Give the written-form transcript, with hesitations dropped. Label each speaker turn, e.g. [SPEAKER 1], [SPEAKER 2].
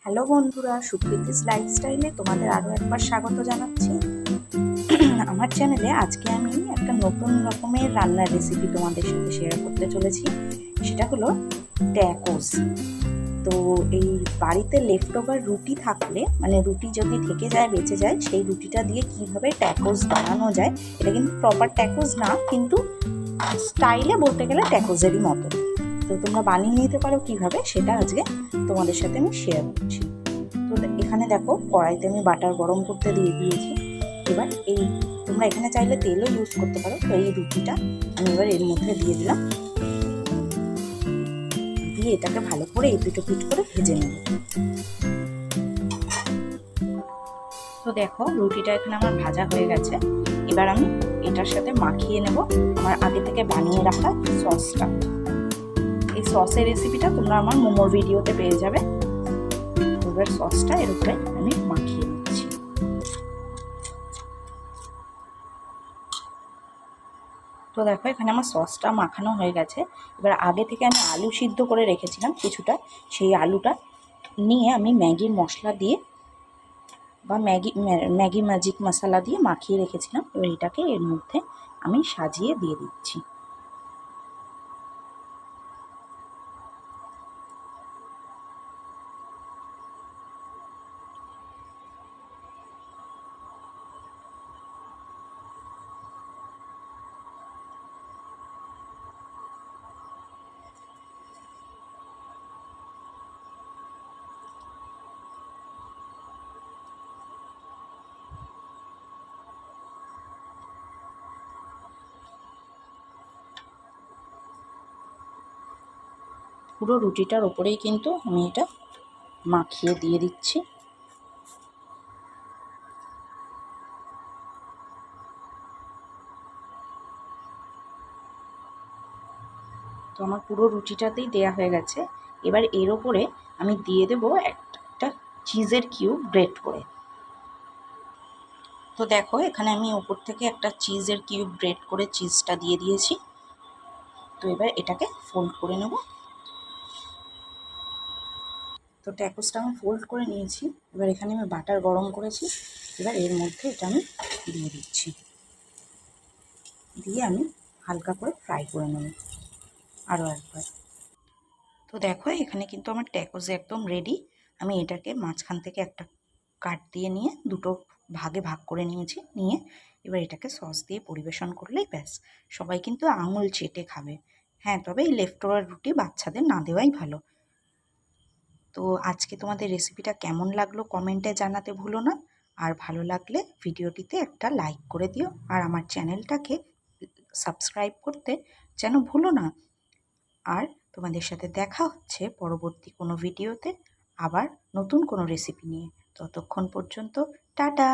[SPEAKER 1] Hello বন্ধুরা, সুপ্রীতিস লাইফস্টাইলে তোমাদের আরও একবার স্বাগত জানাচ্ছি। আমার চ্যানেলে আজকে আমি একটা নতুন রকমের রান্নার রেসিপি তোমাদের সাথে শেয়ার করতে চলেছি। সেটা হলো ট্যাকোস। তো এই বাড়িতে লেফট ওভার রুটি থাকলে, মানে রুটি যদি থেকে যায়, বেঁচে যায়, সেই রুটিটা দিয়ে কীভাবে ট্যাকোস বানানো যায়। এটা কিন্তু প্রপার ট্যাকোস না, কিন্তু স্টাইলে বলতে গেলে ট্যাকোসেরই মতো। তো তোমরা বানিয়ে নিতে পারো কিভাবে, সেটা আজকে তোমাদের সাথে আমি শেয়ার করছি। তো এখানে দেখো, কড়াইতে আমি বাটার গরম করতে দিয়ে দিয়েছি। এবার তোমরা এখানে চাইলে তেলও ইউজ করতে পারো। তো এই রুটিটা আমি এবার এর মধ্যে দিয়ে দিলাম, দিয়ে এটাকে ভালো করে এপিট ওপিট করে ভেজে নেব। তো দেখো, রুটিটা এখানে আমার ভাজা হয়ে গেছে। এবার আমি এটার সাথে মাখিয়ে নেব আমার আগে থেকে বানিয়ে রাখা সসটা। এই সসের রেসিপিটা তোমরা আমার মোমোর ভিডিওতে পেয়ে যাবে। এবার সসটা এর উপরে আমি মাখিয়ে নিচ্ছি। তো দেখো, এখানে আমার সসটা মাখানো হয়ে গেছে। এবার আগে থেকে আমি আলু সিদ্ধ করে রেখেছিলাম কিছুটা, সেই আলুটা নিয়ে আমি ম্যাগির মশলা দিয়ে বা ম্যাগি ম্যাজিক মশলা দিয়ে মাখিয়ে রেখেছিলাম। এবার এটাকে এর মধ্যে আমি সাজিয়ে দিয়ে দিচ্ছি। পুরো রুটিটার ওপরেই কিন্তু আমি এটা মাখিয়ে দিয়ে দিচ্ছি। তো আমার পুরো রুটিটাতেই দেয়া হয়ে গেছে। এবার এর ওপরে আমি দিয়ে দেবো একটা চিজের কিউব গ্রেট করে। তো দেখো, এখানে আমি ওপর থেকে একটা চিজের কিউব গ্রেট করে চিজটা দিয়ে দিয়েছি। তো এবার এটাকে ফোল্ড করে নেব। তো ট্যাকোসটা আমি ফোল্ড করে নিয়েছি। এবার এখানে আমি বাটার গরম করেছি। এবার এর মধ্যে এটা আমি দিয়ে দিচ্ছি, দিয়ে আমি হালকা করে ফ্রাই করে নেব আরও একবার। তো দেখো, এখানে কিন্তু আমার ট্যাকোস একদম রেডি। আমি এটাকে মাঝখান থেকে একটা কাট দিয়ে নিয়ে দুটো ভাগে ভাগ করে নিয়েছি। নিয়ে এবার এটাকে সস দিয়ে পরিবেশন করলেই ব্যাস। সবাই কিন্তু আঙুল চেটে খাবে। হ্যাঁ, তবে এই লেফট ওভার রুটি বাচ্চাদের না দেওয়াই ভালো। তো আজকে তোমাদের রেসিপিটা কেমন লাগলো কমেন্টে জানাতে ভুলো না। আর ভালো লাগলে ভিডিওটিতে একটা লাইক করে দিও, আর আমার চ্যানেলটাকে সাবস্ক্রাইব করতে যেন ভুলো না। আর তোমাদের সাথে দেখা হচ্ছে পরবর্তী কোনো ভিডিওতে, আবার নতুন কোনো রেসিপি নিয়ে। ততক্ষণ পর্যন্ত টাটা।